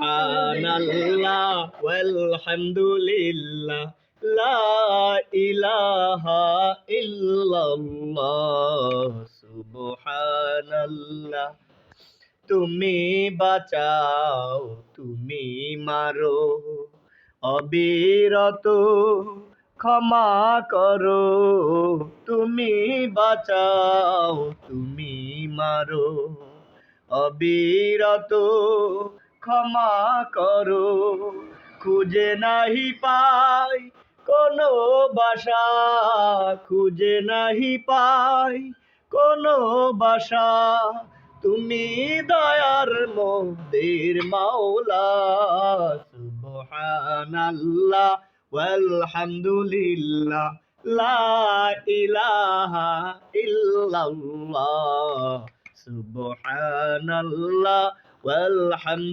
সুবহানাল্লাহ ওয়ালহামদুলিল্লাহ লা ইলাহা ইল্লাল্লাহ সুবহানাল্লাহ। তুমি বাঁচাও, তুমি মারো, অবিরত ক্ষমা করো। তুমি বাঁচাও, তুমি মারো, অবিরত ক্ষমা করো। খুঁজে নাহি পাই কোনো বাসা, খুঁজে নাহি পাই কোনো বাসা। তুমি দয়ার মন্দির মাওলা। সুবহানাল্লাহ ওয়ালহামদুলিল্লাহ লা ইলাহা ইল্লাল্লাহ সুবহানাল্লাহ ওয়ালহামদুলিল্লাহ।